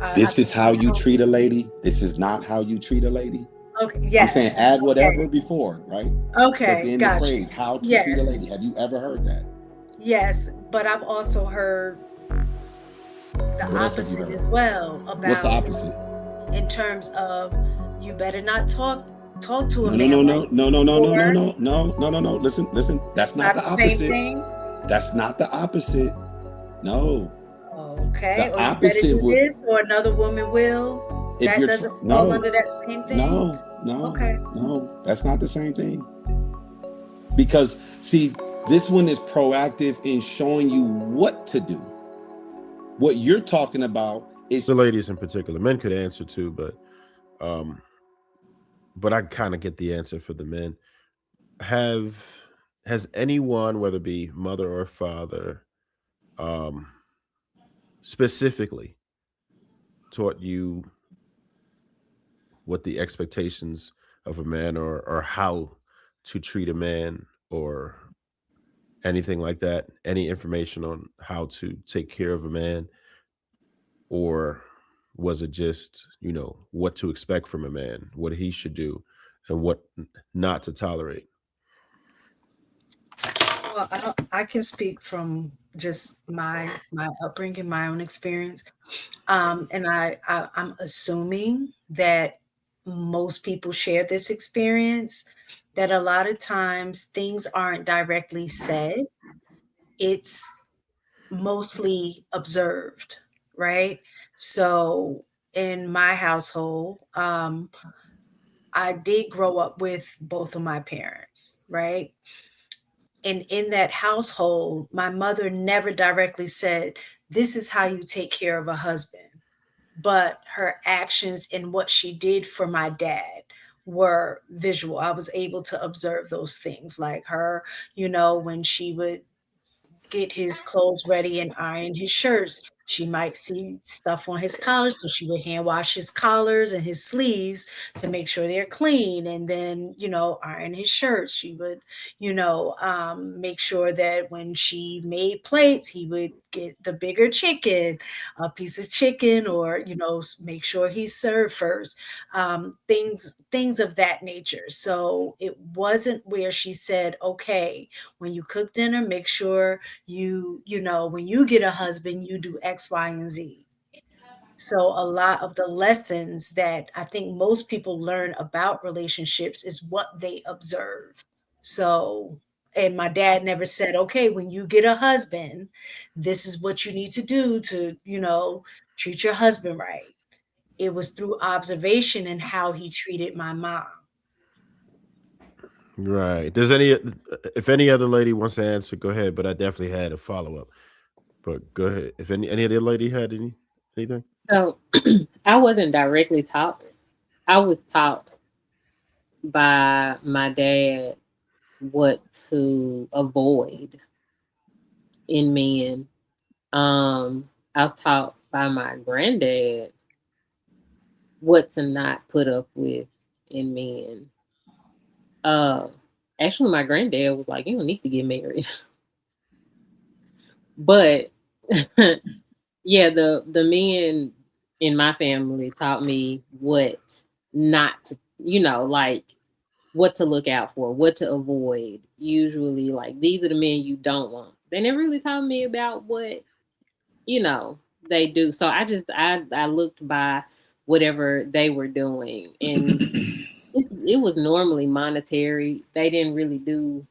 I This is think how you now. treat a lady. This is not how you treat a lady. Okay. I'm saying Yes. add Okay. whatever before, right? But Okay. then the Got phrase you. how to treat a Yes. lady. Have you ever heard that? Yes. But I've also heard the What else have you opposite heard? as well What's the about opposite? in terms of you better not talk to a No, no, no, man no, like no, this, no, no, no, no, or no, no, no, no, no. Listen, listen. That's it's not not the the same opposite. thing. That's not the opposite. No. Okay, The or you better opposite do would this, or another woman will. if That you're doesn't fall no, under that same thing. no, no, Okay. no. That's not the same thing. Because see, this one is proactive in showing you what to do. What you're talking about is The ladies in particular, men could answer too, um, but I kind of get the answer for the men. Have has anyone, whether it be mother or father, um, specifically taught you what the expectations of a man or how to treat a man or anything like that? Any information on how to take care of a man, or was it just what to expect from a man, what he should do, and what not to tolerate? Well, I can speak from just my upbringing, my own experience, and I'm assuming that most people share this experience. That a lot of times things aren't directly said; it's mostly observed, right? So in my household, I did grow up with both of my parents, right? And in that household, my mother never directly said, "This is how you take care of a husband." But her actions and what she did for my dad were visual. I was able to observe those things, like her, when she would get his clothes ready and iron his shirts. She might see stuff on his collars, so she would hand wash his collars and his sleeves to make sure they're clean, and then iron his shirts. She would, make sure that when she made plates, he would get the bigger chicken, a piece of chicken, or make sure he's served first. Things of that nature. So it wasn't where she said, "Okay, when you cook dinner, make sure when you get a husband, you do X, Y, and Z." So a lot of the lessons that I think most people learn about relationships is what they observe. So, and my dad never said, "Okay, when you get a husband, this is what you need to do to, treat your husband right." It was through observation and how he treated my mom. Right. Does any if any other lady wants to answer, go ahead. But I definitely had a follow up. But go ahead. If any other lady had anything. So I wasn't directly taught. I was taught by my dad what to avoid in men. I was taught by my granddad what to not put up with in men. Uh, Actually, my granddad was like, "You don't need to get married," but yeah, the men in my family taught me what not to, like what to look out for, what to avoid. Usually, like these are the men you don't want. They never really taught me about what you know they do. So I looked by whatever they were doing, and it was normally monetary. They didn't really do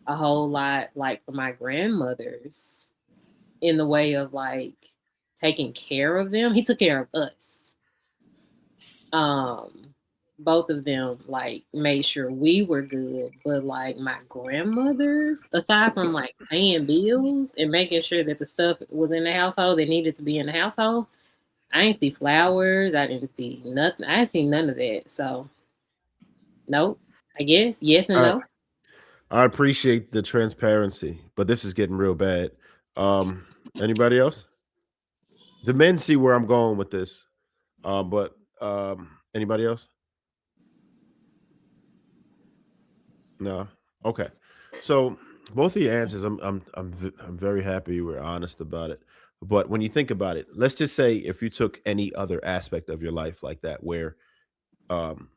a whole lot like for my grandmothers in the way of like taking care of them. He took care of us. Um, Both of them like made sure we were good, but like my grandmothers, aside from like paying bills and making sure that the stuff was in the household that needed to be in the household, I didn't see flowers. I didn't see nothing. I didn't see none of that. So nope. I guess yes and I no. I appreciate the transparency, but this is getting real bad. Anybody else? The men see where I'm going with this. But anybody else? No. Okay. So both of your answers, I'm very happy you were honest about it. But when you think about it, let's just say if you took any other aspect of your life like that, where um,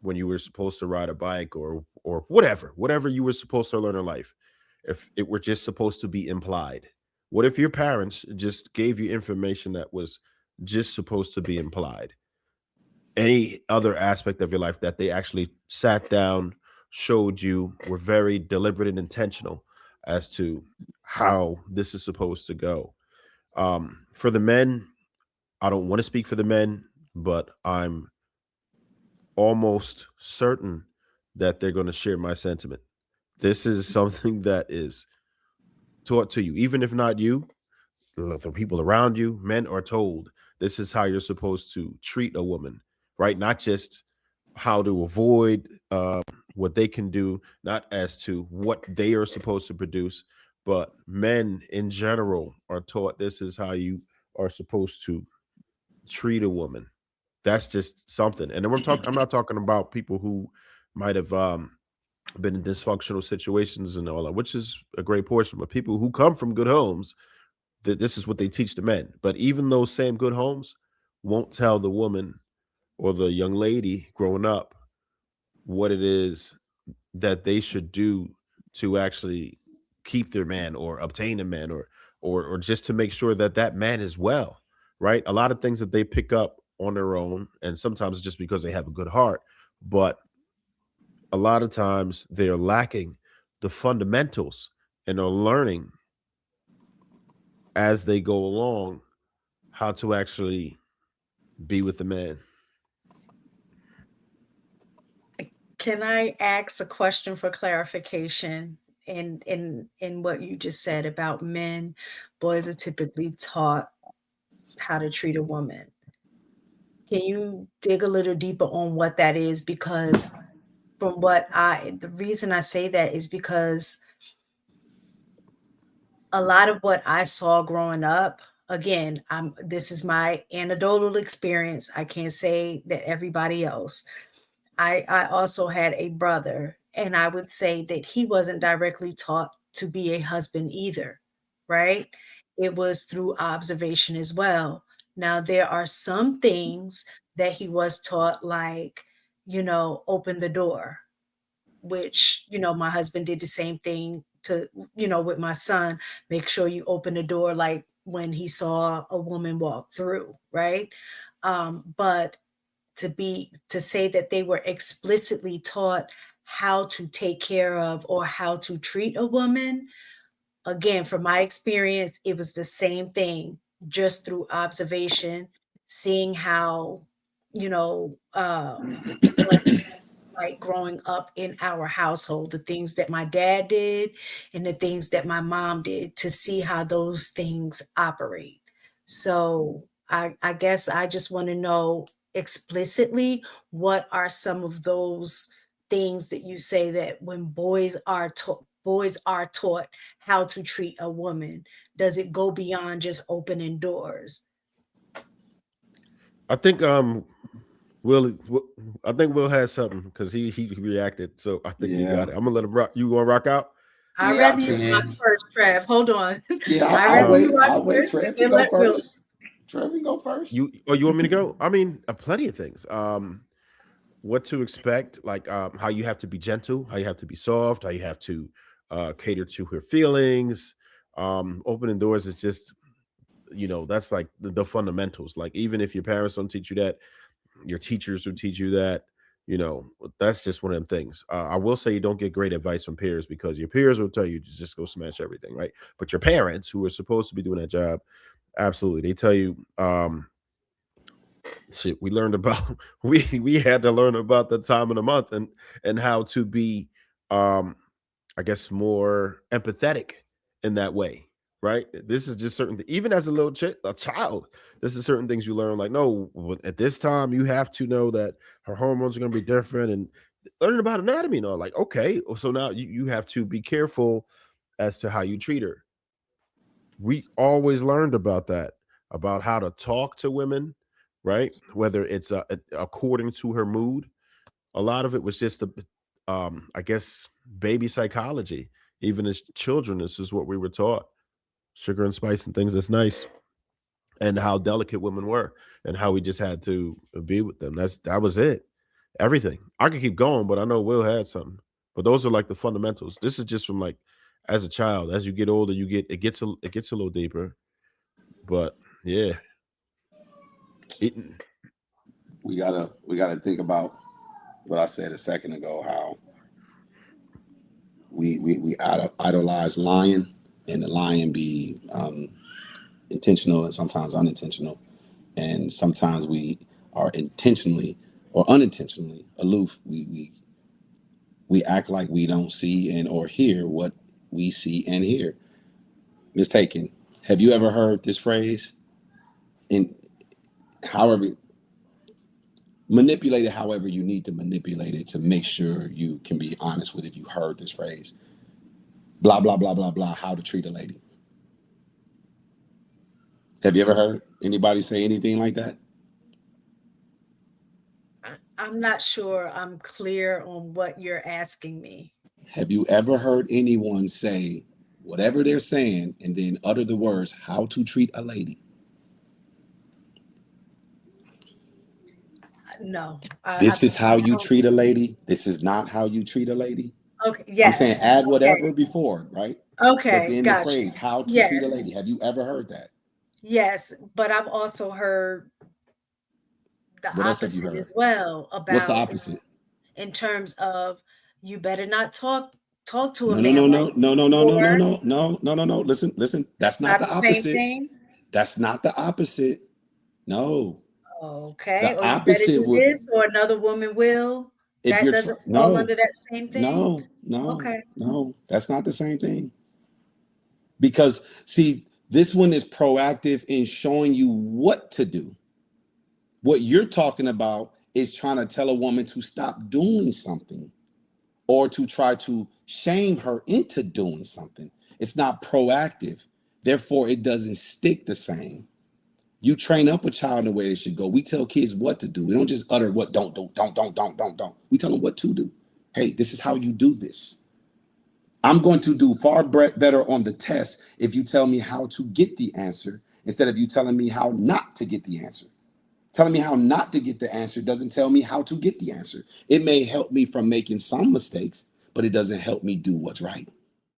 when you were supposed to ride a bike or whatever you were supposed to learn in life, if it were just supposed to be implied, what if your parents just gave you information that was just supposed to be implied? Any other aspect of your life that they actually sat down, showed you, were very deliberate and intentional as to how this is supposed to go. For the men, I don't want to speak for the men, but I'm almost certain that they're going to share my sentiment. This is something that is taught to you, even if not you, the people around you. Men are told this is how you're supposed to treat a woman, right? Not just how to avoid what they can do, not as to what they are supposed to produce, but men in general are taught this is how you are supposed to treat a woman. That's just something. And then we're talking. I'm not talking about people who might have been in dysfunctional situations and all that, which is a great portion. But people who come from good homes, that this is what they teach the men. But even those same good homes won't tell the woman or the young lady growing up what it is that they should do to actually keep their man or obtain a man or just to make sure that that man is well, right? A lot of things that they pick up on their own, and sometimes just because they have a good heart, but a lot of times they're lacking the fundamentals and are learning as they go along how to actually be with the man. Can I ask a question for clarification in what you just said about men? Boys are typically taught how to treat a woman. Can you dig a little deeper on what that is? Because the reason I say that is because a lot of what I saw growing up, again, this is my anecdotal experience. I can't say that everybody else. I also had a brother, and I would say that he wasn't directly taught to be a husband either, right? It was through observation as well. Now, there are some things that he was taught, like, open the door, which, my husband did the same thing to, with my son, make sure you open the door, like when he saw a woman walk through, right? But to say that they were explicitly taught how to take care of or how to treat a woman, again, from my experience, it was the same thing, just through observation, seeing how, what like growing up in our household, the things that my dad did and the things that my mom did, to see how those things operate. So I guess I just want to know explicitly, what are some of those things that you say that when boys are taught how to treat a woman? Does it go beyond just opening doors? I think Will, I think Will has something because he reacted. So I think he Yeah. got it. I'm gonna let him rock. You gonna rock out? I'd Yeah, I rather you rock can. first, Trev. Hold on. Yeah, I'd I'll rather No, you wait. rock I'll wait. first and Trev can then go let Will. first. Trev can go first. you want me to go? I mean, plenty of things. What to expect, like how you have to be gentle, how you have to be soft, how you have to cater to her feelings. Opening doors is just that's like the fundamentals. Like even if your parents don't teach you that, your teachers will teach you that. That's just one of them things. I will say you don't get great advice from peers because your peers will tell you to just go smash everything, right? But your parents, who are supposed to be doing that job, absolutely, they tell you. Shit, we learned about we had to learn about the time of the month and how to be, um, I guess, more empathetic in that way, right? This is just certain, even as a a child, this is certain things you learn. Like, no, at this time, you have to know that her hormones are going to be different, and learning about anatomy and all. Like, okay, so now you have to be careful as to how you treat her. We always learned about that, about how to talk to women, right? Whether it's according to her mood. A lot of it was just I guess, baby psychology. Even as children, this is what we were taught. sugar and spice and things that's nice, and how delicate women were, and how we just had to be with them. That was it. Everything. I could keep going, but I know Will had something. But those are like the fundamentals. This is just from like as a child. As you get older, it gets a little deeper. But yeah, eating. We gotta think about what I said a second ago. How we idolize lion, and the lion be intentional and sometimes unintentional, and sometimes we are intentionally or unintentionally aloof. We act like we don't see and or hear what we see and hear. Mistaken. Have you ever heard this phrase? In however manipulate it, however you need to manipulate it to make sure you can be honest with if you heard this phrase. Blah blah blah blah blah. How to treat a lady. Have you ever heard anybody say anything like that? I'm not sure I'm clear on what you're asking me. Have you ever heard anyone say whatever they're saying and then utter the words "how to treat a lady"? No, This is how you treat a lady. This is not how you treat a lady. Okay. I'm saying Yes. add Okay. whatever before, right? But Okay. then the Gotcha. phrase "how to treat a Yes. lady." Have you ever heard that? Yes. But I've also heard the What else have you opposite heard? as well What's the about opposite? in terms of you better not talk to a No, no, man no, like no, no, no, no, no, no, or no, no, no, no, no. Listen, listen. That's not not the the same opposite. thing. That's not the opposite. No. Okay. The Or you better opposite do would this or another woman will. if That you're doesn't fall no, under that same thing. no, no, Okay. no. That's not the same thing. Because see, this one is proactive in showing you what to do. What you're talking about is trying to tell a woman to stop doing something or to try to shame her into doing something. It's not proactive. Therefore, it doesn't stick the same. You train up a child in the way they should go. We tell kids what to do. We don't just utter what don't do, don't. We tell them what to do. Hey, this is how you do this. I'm going to do far better on the test if you tell me how to get the answer instead of you telling me how not to get the answer. Telling me how not to get the answer doesn't tell me how to get the answer. It may help me from making some mistakes, but it doesn't help me do what's right.